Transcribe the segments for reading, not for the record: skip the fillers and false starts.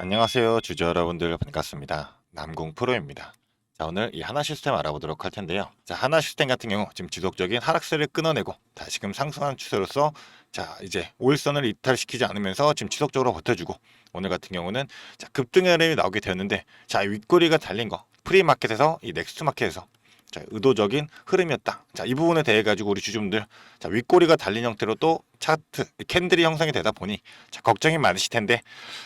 안녕하세요. 주주 여러분들 반갑습니다. 남궁 프로입니다. 자, 오늘 이 하나 시스템 알아보도록 할 텐데요. 자, 하나 시스템 같은 경우 지금 지속적인 하락세를 끊어내고 다시금 상승하는 추세로서 자, 이제 5일선을 이탈시키지 않으면서 지금 지속적으로 버텨주고 오늘 같은 경우는 자, 급등의 흐름이 나오게 되었는데 자, 윗꼬리가 달린 거 프리마켓에서 이 넥스트 마켓에서 자, 의도적인 흐름이었다. 자, 이 부분에 대해 가지고 우리 주주분들 자, 윗꼬리가 달린 형태로 또 차트 캔들이 형성이 되다 보니 자, 걱정이 많으실 텐데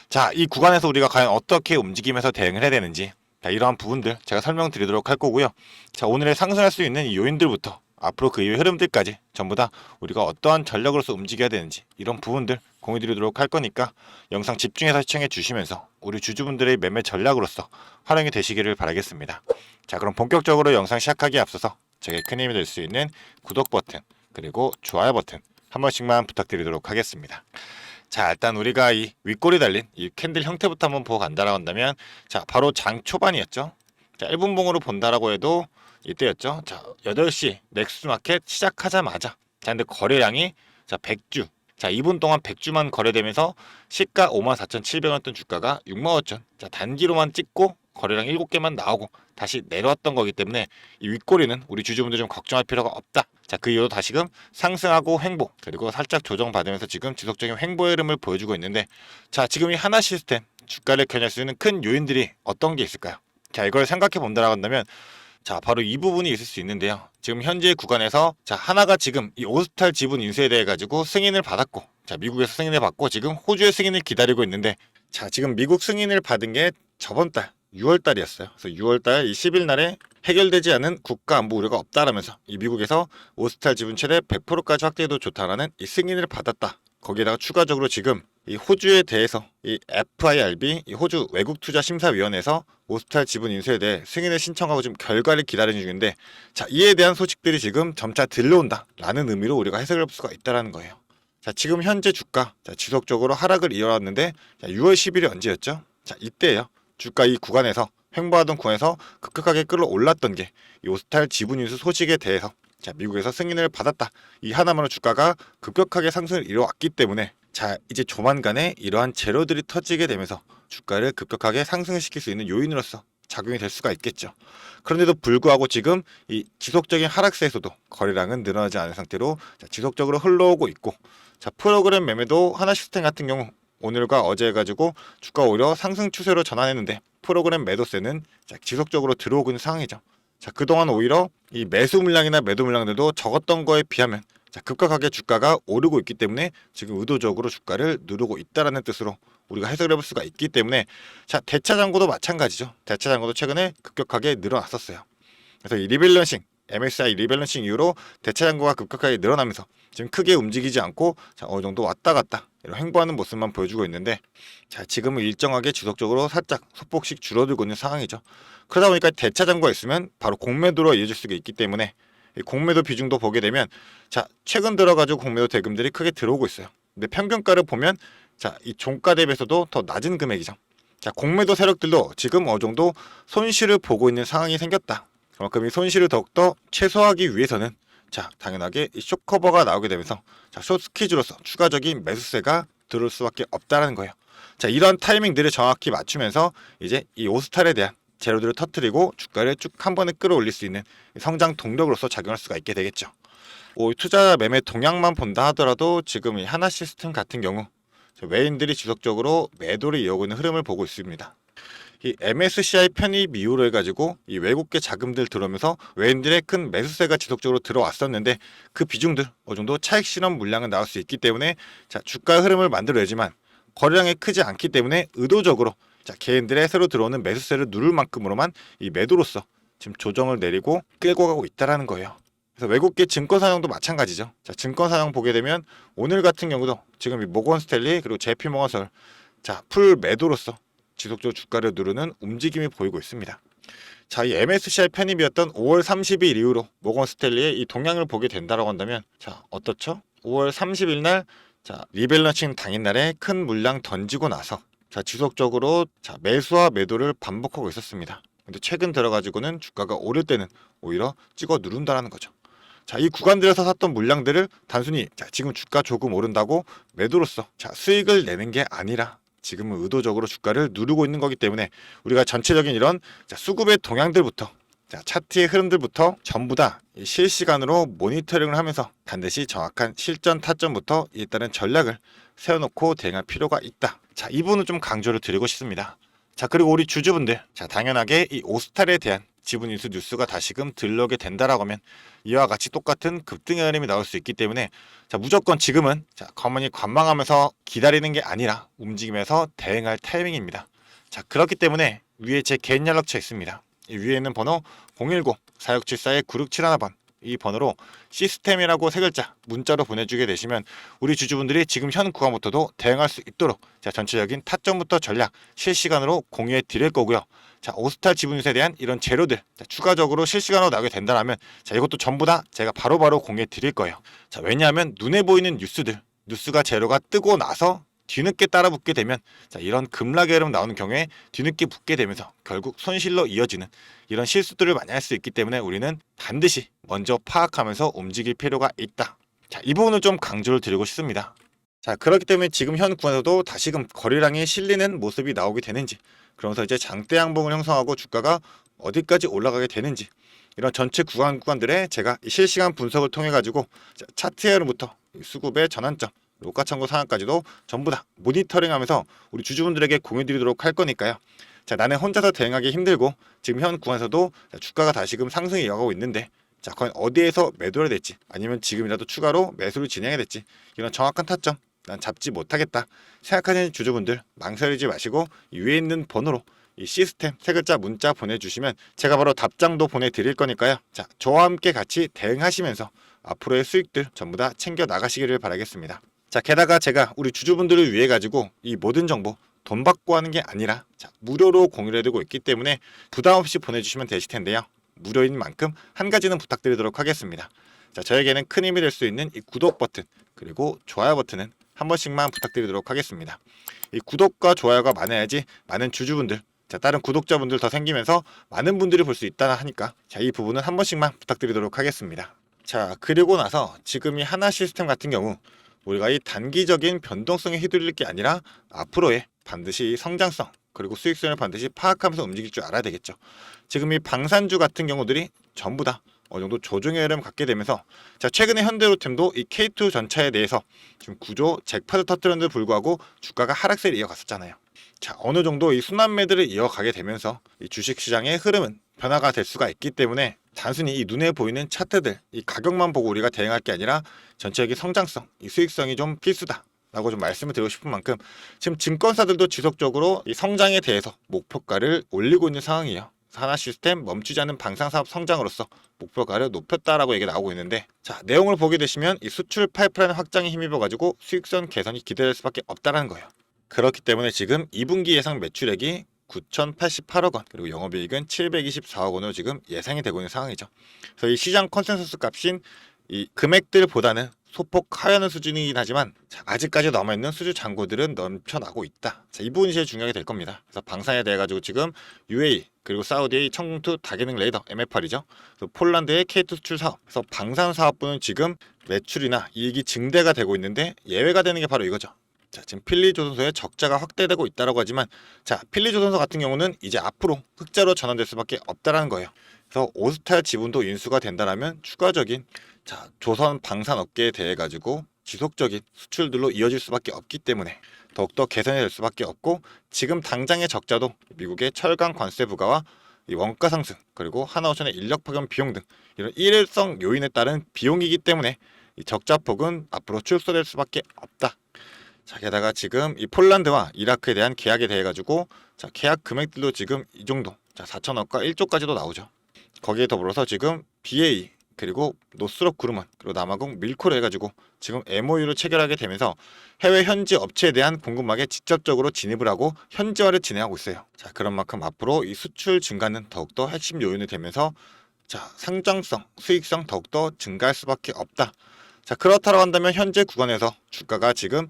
자, 이 구간에서 우리가 과연 어떻게 움직이면서 대응을 해야 되는지 자, 이러한 부분들 제가 설명드리도록 할 거고요. 자, 오늘의 상승할 수 있는 이 요인들부터 앞으로 그 이후의 흐름들까지 전부 다 우리가 어떠한 전략으로서 움직여야 되는지 이런 부분들 공유드리도록 할 거니까 영상 집중해서 시청해 주시면서 우리 주주분들의 매매 전략으로서 활용이 되시기를 바라겠습니다. 자, 그럼 본격적으로 영상 시작하기에 앞서서 제게 큰 힘이 될 수 있는 구독 버튼 그리고 좋아요 버튼 한 번씩만 부탁드리도록 하겠습니다. 자, 일단 우리가 이 윗꼬리 달린 이 캔들 형태부터 한번 보고 간다라고 한다면 자, 바로 장 초반이었죠. 자, 1분 봉으로 본다라고 해도 이때였죠. 자, 8시 넥스트 마켓 시작하자마자 자, 근데 거래량이 자, 100주. 자, 2분 동안 100주만 거래되면서 시가 54,700원던 주가가 65,000원. 자, 단기로만 찍고 거래량 7개만 나오고 다시 내려왔던 거기 때문에 이 윗꼬리는 우리 주주분들 좀 걱정할 필요가 없다. 자, 그 이후로 다시금 상승하고 횡보 그리고 살짝 조정받으면서 지금 지속적인 횡보의 흐름을 보여주고 있는데 자, 지금 이 하나 시스템 주가를 겨냥할 수 있는 큰 요인들이 어떤 게 있을까요? 자, 이걸 생각해 본다라고 한다면 자, 바로 이 부분이 있을 수 있는데요. 지금 현재 구간에서 자, 하나가 지금 이 오스탈 지분 인수에 대해 가지고 승인을 받았고 자, 미국에서 승인을 받고 지금 호주의 승인을 기다리고 있는데 자, 지금 미국 승인을 받은 게 저번 달 6월 달이었어요. 그래서 6월 달 이 10일 날에 해결되지 않은 국가 안보 우려가 없다라면서 이 미국에서 오스탈 지분 최대 100%까지 확대해도 좋다라는 이 승인을 받았다. 거기에다가 추가적으로 지금 이 호주에 대해서 이 FIRB 이 호주 외국투자심사위원회에서 오스탈 지분 인수에 대해 승인을 신청하고 지금 결과를 기다리는 중인데 자, 이에 대한 소식들이 지금 점차 들려온다라는 의미로 우리가 해석을 할 수가 있다라는 거예요. 자, 지금 현재 주가 자, 지속적으로 하락을 이어왔는데 자, 6월 10일이 언제였죠? 자, 이때예요. 주가 이 구간에서 횡보하던 구간에서 급격하게 끌어올랐던 게 이 오스탈 지분 인수 소식에 대해서 자, 미국에서 승인을 받았다. 이 하나만으로 주가가 급격하게 상승을 이뤄왔기 때문에 자, 이제 조만간에 이러한 재료들이 터지게 되면서 주가를 급격하게 상승을 시킬 수 있는 요인으로서 작용이 될 수가 있겠죠. 그런데도 불구하고 지금 이 지속적인 하락세에서도 거래량은 늘어나지 않은 상태로 자, 지속적으로 흘러오고 있고 자, 프로그램 매매도 하나 시스템 같은 경우 오늘과 어제 해가지고 주가 오히려 상승 추세로 전환했는데 프로그램 매도세는 자, 지속적으로 들어오고 있는 상황이죠. 자, 그동안 오히려 이 매수 물량이나 매도 물량들도 적었던 거에 비하면 자, 급격하게 주가가 오르고 있기 때문에 지금 의도적으로 주가를 누르고 있다라는 뜻으로 우리가 해석을 해볼 수가 있기 때문에 자, 대차장고도 마찬가지죠. 대차장고도 최근에 급격하게 늘어났었어요. 그래서 이 리밸런싱 MSCI 리밸런싱 이후로 대차장고가 급격하게 늘어나면서 지금 크게 움직이지 않고 자, 어느 정도 왔다 갔다 이런 횡보하는 모습만 보여주고 있는데 자, 지금은 일정하게 지속적으로 살짝 소폭씩 줄어들고 있는 상황이죠. 그러다 보니까 대차장고가 있으면 바로 공매도로 이어질 수가 있기 때문에 이 공매도 비중도 보게 되면 자, 최근 들어가지고 공매도 대금들이 크게 들어오고 있어요. 근데 평균가를 보면 자, 이 종가 대비해서도 더 낮은 금액이죠. 자, 공매도 세력들도 지금 어느 정도 손실을 보고 있는 상황이 생겼다. 그만큼 이 손실을 더욱더 최소화하기 위해서는 자, 당연하게 이 숏커버가 나오게 되면서 자, 숏 스퀴즈로서 추가적인 매수세가 들어올 수밖에 없다는 거예요. 자, 이런 타이밍들을 정확히 맞추면서 이제 이 오스탈에 대한 재료들을 터뜨리고 주가를 쭉 한 번에 끌어올릴 수 있는 성장 동력으로서 작용할 수가 있게 되겠죠. 투자 매매 동향만 본다 하더라도 지금 이 하나 시스템 같은 경우 외인들이 지속적으로 매도를 이어오고 있는 흐름을 보고 있습니다. 이 MSCI 편입 이후로 해가지고 이 외국계 자금들 들어오면서 외인들의 큰 매수세가 지속적으로 들어왔었는데 그 비중들 어느 정도 차익 실현 물량은 나올 수 있기 때문에 자, 주가 흐름을 만들어내지만 거래량이 크지 않기 때문에 의도적으로 자, 개인들의 새로 들어오는 매수세를 누를 만큼으로만 이 매도로서 지금 조정을 내리고 끌고 가고 있다라는 거예요. 그래서 외국계 증권 사냥도 마찬가지죠. 자, 증권 사냥 보게 되면 오늘 같은 경우도 지금 이 모건 스탠리 그리고 JP 모건설 자, 풀 매도로서 지속적으로 주가를 누르는 움직임이 보이고 있습니다. 자, 이 MSCI 편입이었던 5월 30일 이후로 모건 스탠리의 이 동향을 보게 된다라고 한다면 자, 어떻죠? 5월 30일 날 자, 리밸런싱 당일날에 큰 물량 던지고 나서 자, 지속적으로 자, 매수와 매도를 반복하고 있었습니다. 근데 최근 들어가지고는 주가가 오를 때는 오히려 찍어 누른다라는 거죠. 자, 이 구간들에서 샀던 물량들을 단순히 자, 지금 주가 조금 오른다고 매도로서 자, 수익을 내는 게 아니라 지금은 의도적으로 주가를 누르고 있는 거기 때문에 우리가 전체적인 이런 수급의 동향들부터 차트의 흐름들부터 전부 다 실시간으로 모니터링을 하면서 반드시 정확한 실전 타점부터 일단은 전략을 세워놓고 대응할 필요가 있다. 이 부분은 좀 강조를 드리고 싶습니다. 그리고 우리 주주분들, 당연하게 이 오스탈에 대한 지분 인수 뉴스가 다시금 들러오게 된다라고 하면 이와 같이 똑같은 급등의 흐름이 나올 수 있기 때문에 무조건 지금은 가만히 관망하면서 기다리는 게 아니라 움직이면서 대응할 타이밍입니다. 그렇기 때문에 위에 제 개인 연락처 있습니다. 이 위에 있는 번호 010-4674-9671번 이 번호로 시스템이라고 세 글자 문자로 보내주게 되시면 우리 주주분들이 지금 현 구간부터도 대응할 수 있도록 전체적인 타점부터 전략 실시간으로 공유해 드릴 거고요. 오스탈 지분유세에 대한 이런 재료들 추가적으로 실시간으로 나오게 된다면 이것도 전부 다 제가 바로바로 공유해 드릴 거예요. 왜냐하면 눈에 보이는 뉴스가 재료가 뜨고 나서 뒤늦게 따라붙게 되면 이런 급락의 흐름 나오는 경우에 뒤늦게 붙게 되면서 결국 손실로 이어지는 이런 실수들을 많이 할 수 있기 때문에 우리는 반드시 먼저 파악하면서 움직일 필요가 있다. 이 부분을 좀 강조를 드리고 싶습니다. 그렇기 때문에 지금 현 구간에서도 다시금 거래량이 실리는 모습이 나오게 되는지, 그러면서 이제 장대 양봉을 형성하고 주가가 어디까지 올라가게 되는지, 이런 전체 구간들의 제가 실시간 분석을 통해 가지고 차트의 흐름부터 수급의 전환점, 로가 참고 상황까지도 전부 다 모니터링하면서 우리 주주분들에게 공유드리도록 할 거니까요. 나는 혼자서 대응하기 힘들고 지금 현 구간에서도 주가가 다시금 상승이 이어가고 있는데 과연 어디에서 매도를 될지 아니면 지금이라도 추가로 매수를 진행해야 될지 이런 정확한 타점 난 잡지 못하겠다 생각하는 주주분들 망설이지 마시고 이 위에 있는 번호로 이 시스템 세 글자 문자 보내주시면 제가 바로 답장도 보내드릴 거니까요. 저와 함께 같이 대응하시면서 앞으로의 수익들 전부 다 챙겨 나가시기를 바라겠습니다. 게다가 제가 우리 주주분들을 위해 가지고 이 모든 정보 돈 받고 하는 게 아니라 무료로 공유를 해두고 있기 때문에 부담 없이 보내주시면 되실 텐데요. 무료인 만큼 한 가지는 부탁드리도록 하겠습니다. 저에게는 큰 힘이 될 수 있는 이 구독 버튼 그리고 좋아요 버튼은 한 번씩만 부탁드리도록 하겠습니다. 이 구독과 좋아요가 많아야지 많은 주주분들 다른 구독자분들 더 생기면서 많은 분들이 볼 수 있다 하니까 이 부분은 한 번씩만 부탁드리도록 하겠습니다. 그리고 나서 지금 이 하나 시스템 같은 경우 우리가 이 단기적인 변동성에 휘둘릴 게 아니라 앞으로의 반드시 성장성 그리고 수익성을 반드시 파악하면서 움직일 줄 알아야 되겠죠. 지금 이 방산주 같은 경우들이 전부 다 어느 정도 조정의 흐름을 갖게 되면서 최근에 현대로템도 이 K2 전차에 대해서 지금 구조 잭팟을 터뜨렸는데도 불구하고 주가가 하락세를 이어갔었잖아요. 어느 정도 이 순환 매들을 이어가게 되면서 이 주식시장의 흐름은 변화가 될 수가 있기 때문에 단순히 이 눈에 보이는 차트들 이 가격만 보고 우리가 대응할 게 아니라 전체적인 성장성, 이 수익성이 좀 필수다 라고 좀 말씀을 드리고 싶은 만큼 지금 증권사들도 지속적으로 이 성장에 대해서 목표가를 올리고 있는 상황이에요. 하나 시스템 멈추지 않는 방산사업 성장으로서 목표가를 높였다라고 얘기가 나오고 있는데 내용을 보게 되시면 이 수출 파이프라인 확장에 힘입어 가지고 수익성 개선이 기대될 수밖에 없다는 거예요. 그렇기 때문에 지금 2분기 예상 매출액이 9,088억 원 그리고 영업이익은 724억 원으로 지금 예상이 되고 있는 상황이죠. 그래서 이 시장 컨센서스 값인 이 금액들보다는 소폭 하회하는 수준이긴 하지만 아직까지 남아있는 수주 잔고들은 넘쳐나고 있다. 이 부분이 제일 중요하게 될 겁니다. 그래서 방산에 대해 가지고 지금 UAE 그리고 사우디의 청투 다기능 레이더 MFR이죠. 폴란드의 K2 수출 사업. 그래서 방산 사업부는 지금 매출이나 이익이 증대가 되고 있는데 예외가 되는 게 바로 이거죠. 지금 필리조선소의 적자가 확대되고 있다고 하지만 필리조선소 같은 경우는 이제 앞으로 흑자로 전환될 수밖에 없다라는 거예요. 그래서 오스탈 지분도 인수가 된다면 추가적인 조선 방산업계에 대해 가지고 지속적인 수출들로 이어질 수밖에 없기 때문에 더욱더 개선이 될 수밖에 없고 지금 당장의 적자도 미국의 철강 관세 부과와 이 원가 상승 그리고 하나오션의 인력 파견 비용 등 이런 일회성 요인에 따른 비용이기 때문에 이 적자폭은 앞으로 축소될 수밖에 없다. 게다가 지금 이 폴란드와 이라크에 대한 계약에 대해 가지고 계약 금액들도 지금 이 정도 4천억과 1조까지도 나오죠. 거기에 더불어서 지금 BA 그리고 노스럽 그루먼 그리고 남아공 밀코를 해가지고 지금 MOU를 체결하게 되면서 해외 현지 업체에 대한 공급망에 직접적으로 진입을 하고 현지화를 진행하고 있어요. 그런 만큼 앞으로 이 수출 증가는 더욱더 핵심 요인이 되면서 상장성, 수익성 더욱더 증가할 수밖에 없다. 그렇다고 한다면 현재 구간에서 주가가 지금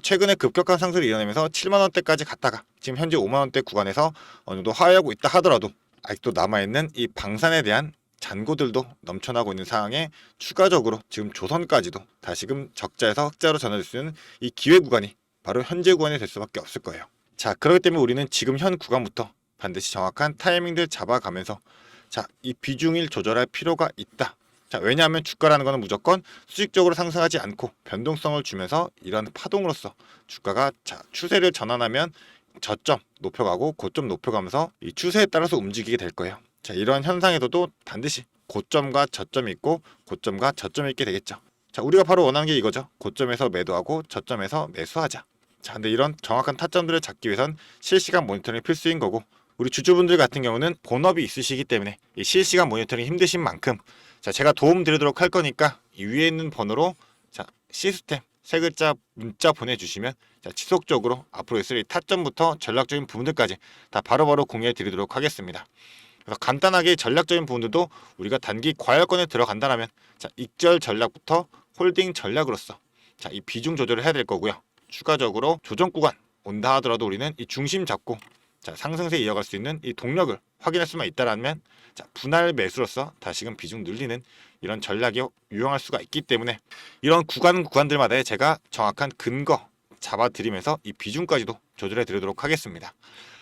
최근에 급격한 상승을 이어내면서 7만원대까지 갔다가 지금 현재 5만원대 구간에서 어느 정도 하회하고 있다 하더라도 아직도 남아있는 이 방산에 대한 잔고들도 넘쳐나고 있는 상황에 추가적으로 지금 조선까지도 다시금 적자에서 흑자로 전환될 수 있는 이 기회 구간이 바로 현재 구간이 될 수밖에 없을 거예요. 자, 그렇기 때문에 우리는 지금 현 구간부터 반드시 정확한 타이밍들 잡아가면서 자, 이 비중을 조절할 필요가 있다. 자, 왜냐하면 주가라는 것은 무조건 수직적으로 상승하지 않고 변동성을 주면서 이런 파동으로서 주가가 자, 추세를 전환하면 저점 높여가고 고점 높여가면서 이 추세에 따라서 움직이게 될 거예요. 자, 이런 현상에서도 반드시 고점과 저점이 있고 고점과 저점이 있게 되겠죠. 자, 우리가 바로 원하는 게 이거죠. 고점에서 매도하고 저점에서 매수하자. 자, 근데 이런 정확한 타점들을 잡기 위해선 실시간 모니터링이 필수인 거고, 우리 주주분들 같은 경우는 본업이 있으시기 때문에 이 실시간 모니터링 힘드신 만큼 자, 제가 도움 드리도록 할 거니까 이 위에 있는 번호로 자, 시스템 세 글자 문자 보내주시면 자, 지속적으로 앞으로 있을 이 타점부터 전략적인 부분들까지 다 바로바로 공유해 드리도록 하겠습니다. 그래서 간단하게 전략적인 부분들도 우리가 단기 과열권에 들어간다면 자, 익절 전략부터 홀딩 전략으로서 자, 이 비중 조절을 해야 될 거고요. 추가적으로 조정 구간 온다 하더라도 우리는 이 중심 잡고 자, 상승세 이어갈 수 있는 이 동력을 확인할 수만 있다라면 자, 분할 매수로서 다시금 비중 늘리는 이런 전략이 유용할 수가 있기 때문에 이런 구간들마다 제가 정확한 근거 잡아드리면서 이 비중까지도 조절해 드리도록 하겠습니다.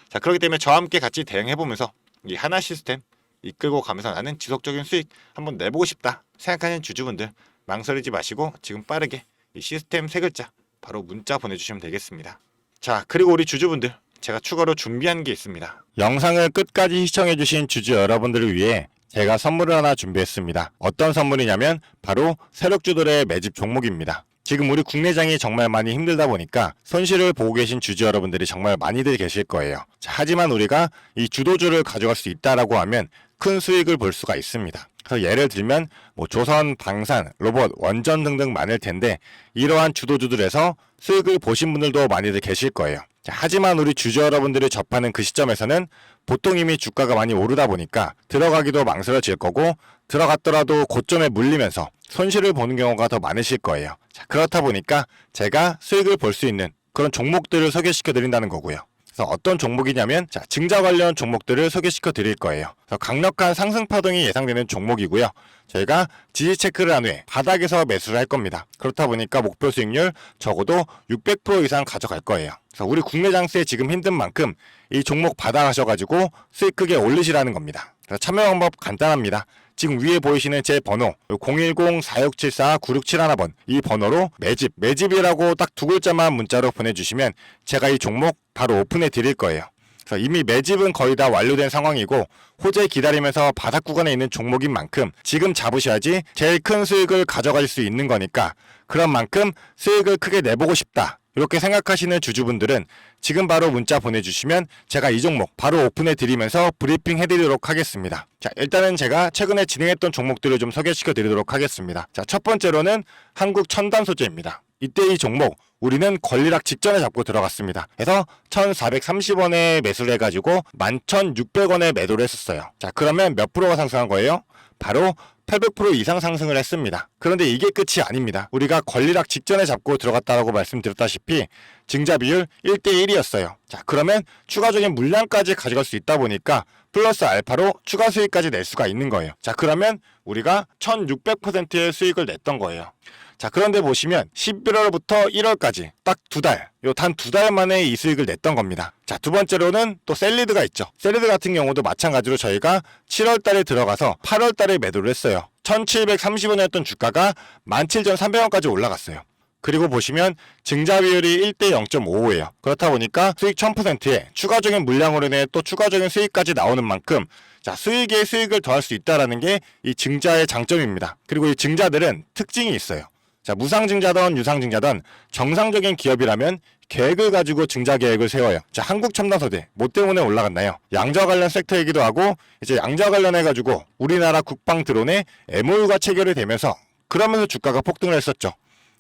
자, 그렇기 때문에 저와 함께 같이 대응해 보면서 이 하나 시스템 이끌고 가면서 나는 지속적인 수익 한번 내보고 싶다 생각하는 주주분들 망설이지 마시고 지금 빠르게 이 시스템 세 글자 바로 문자 보내주시면 되겠습니다. 자, 그리고 우리 주주분들 제가 추가로 준비한 게 있습니다. 영상을 끝까지 시청해주신 주주 여러분들을 위해 제가 선물을 하나 준비했습니다. 어떤 선물이냐면 바로 세력주들의 매집 종목입니다. 지금 우리 국내장이 정말 많이 힘들다 보니까 손실을 보고 계신 주주 여러분들이 정말 많이들 계실 거예요. 자, 하지만 우리가 이 주도주를 가져갈 수 있다라고 하면 큰 수익을 볼 수가 있습니다. 그래서 예를 들면 뭐 조선, 방산, 로봇, 원전 등등 많을 텐데 이러한 주도주들에서 수익을 보신 분들도 많이들 계실 거예요. 자, 하지만 우리 주주 여러분들이 접하는 그 시점에서는 보통 이미 주가가 많이 오르다 보니까 들어가기도 망설여질 거고 들어갔더라도 고점에 물리면서 손실을 보는 경우가 더 많으실 거예요. 자, 그렇다 보니까 제가 수익을 볼 수 있는 그런 종목들을 소개시켜 드린다는 거고요. 그래서 어떤 종목이냐면 자, 증자 관련 종목들을 소개시켜 드릴 거예요. 그래서 강력한 상승 파동이 예상되는 종목이고요. 저희가 지지 체크를 한 후에 바닥에서 매수를 할 겁니다. 그렇다 보니까 목표 수익률 적어도 600% 이상 가져갈 거예요. 그래서 우리 국내 장세 지금 힘든 만큼 이 종목 받아가셔가지고 수익 크게 올리시라는 겁니다. 그래서 참여 방법 간단합니다. 지금 위에 보이시는 제 번호 010-4674-9671번 이 번호로 매집이라고 딱 두 글자만 문자로 보내주시면 제가 이 종목 바로 오픈해 드릴 거예요. 그래서 이미 매집은 거의 다 완료된 상황이고 호재 기다리면서 바닥 구간에 있는 종목인 만큼 지금 잡으셔야지 제일 큰 수익을 가져갈 수 있는 거니까 그런 만큼 수익을 크게 내보고 싶다. 이렇게 생각하시는 주주분들은 지금 바로 문자 보내주시면 제가 이 종목 바로 오픈해 드리면서 브리핑 해드리도록 하겠습니다. 자, 일단은 제가 최근에 진행했던 종목들을 좀 소개시켜 드리도록 하겠습니다. 자, 첫 번째로는 한국 첨단 소재입니다. 이때 이 종목 우리는 권리락 직전에 잡고 들어갔습니다. 그래서 1430원에 매수를 해가지고 11,600원에 매도를 했었어요. 자, 그러면 몇 프로가 상승한 거예요? 바로 800% 이상 상승을 했습니다. 그런데 이게 끝이 아닙니다. 우리가 권리락 직전에 잡고 들어갔다라고 말씀드렸다시피 증자 비율 1대1이었어요. 자, 그러면 추가적인 물량까지 가져갈 수 있다 보니까 플러스 알파로 추가 수익까지 낼 수가 있는 거예요. 자, 그러면 우리가 1600%의 수익을 냈던 거예요. 자, 그런데 보시면 11월부터 1월까지 딱 두 달, 단 두 달 만에 이 수익을 냈던 겁니다. 자, 두 번째로는 또 셀리드가 있죠. 셀리드 같은 경우도 마찬가지로 저희가 7월 달에 들어가서 8월 달에 매도를 했어요. 1730원이었던 주가가 17,300원까지 올라갔어요. 그리고 보시면 증자 비율이 1대 0.55예요. 그렇다 보니까 수익 1000%에 추가적인 물량으로 인해 또 추가적인 수익까지 나오는 만큼 자, 수익에 수익을 더할 수 있다는 게 이 증자의 장점입니다. 그리고 이 증자들은 특징이 있어요. 자, 무상증자든 유상증자든 정상적인 기업이라면 계획을 가지고 증자 계획을 세워요. 자, 한국첨단소재 뭐 때문에 올라갔나요? 양자 관련 섹터이기도 하고 이제 양자 관련해가지고 우리나라 국방 드론에 MOU가 체결이 되면서 그러면서 주가가 폭등을 했었죠.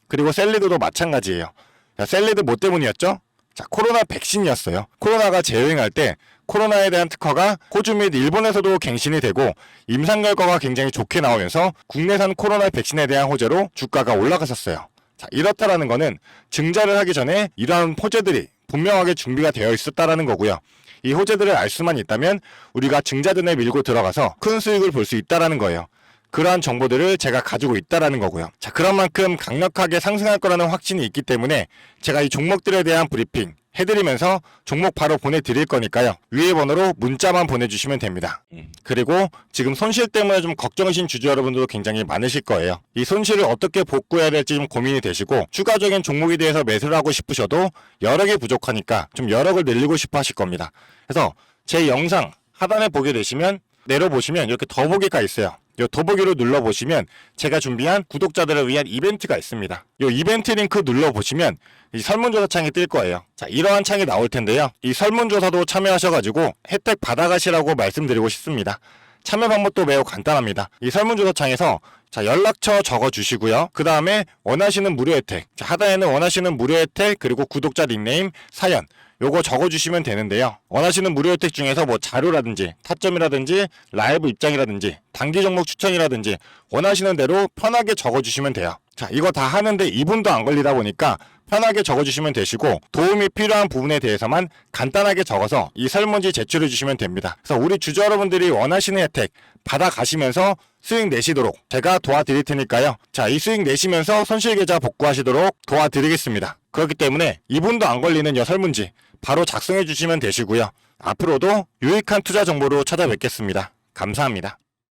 그리고 셀리드도 마찬가지예요. 자, 셀리드 뭐 때문이었죠? 자, 코로나 백신이었어요. 코로나가 재유행할 때 코로나에 대한 특허가 호주 및 일본에서도 갱신이 되고 임상 결과가 굉장히 좋게 나오면서 국내산 코로나 백신에 대한 호재로 주가가 올라갔었어요. 자, 이렇다라는 거는 증자를 하기 전에 이러한 호재들이 분명하게 준비가 되어 있었다라는 거고요. 이 호재들을 알 수만 있다면 우리가 증자전에 밀고 들어가서 큰 수익을 볼 수 있다라는 거예요. 그러한 정보들을 제가 가지고 있다라는 거고요. 자, 그런 만큼 강력하게 상승할 거라는 확신이 있기 때문에 제가 이 종목들에 대한 브리핑 해드리면서 종목 바로 보내드릴 거니까요. 위에 번호로 문자만 보내주시면 됩니다. 그리고 지금 손실 때문에 좀 걱정이신 주주 여러분들도 굉장히 많으실 거예요. 이 손실을 어떻게 복구해야 될지 좀 고민이 되시고 추가적인 종목에 대해서 매수를 하고 싶으셔도 여력이 부족하니까 좀 여력을 늘리고 싶어 하실 겁니다. 그래서 제 영상 하단에 보게 되시면 내려보시면 이렇게 더보기가 있어요. 이 더보기를 눌러보시면 제가 준비한 구독자들을 위한 이벤트가 있습니다. 이 이벤트 링크 눌러보시면 이 설문조사 창이 뜰 거예요. 자, 이러한 창이 나올 텐데요. 이 설문조사도 참여하셔가지고 혜택 받아가시라고 말씀드리고 싶습니다. 참여 방법도 매우 간단합니다. 이 설문조사 창에서 자, 연락처 적어주시고요. 그 다음에 원하시는 무료 혜택, 자, 하단에는 원하시는 무료 혜택 그리고 구독자 닉네임, 사연 요거 적어주시면 되는데요. 원하시는 무료 혜택 중에서 뭐 자료라든지 타점이라든지 라이브 입장이라든지 단기 종목 추천이라든지 원하시는 대로 편하게 적어주시면 돼요. 자, 이거 다 하는데 2분도 안 걸리다 보니까 편하게 적어주시면 되시고 도움이 필요한 부분에 대해서만 간단하게 적어서 이 설문지 제출해 주시면 됩니다. 그래서 우리 주주 여러분들이 원하시는 혜택 받아가시면서 수익 내시도록 제가 도와드릴 테니까요. 자, 이 수익 내시면서 손실계좌 복구하시도록 도와드리겠습니다. 그렇기 때문에 2분도 안 걸리는 이 설문지 바로 작성해 주시면 되시고요. 앞으로도 유익한 투자 정보로 찾아뵙겠습니다. 감사합니다.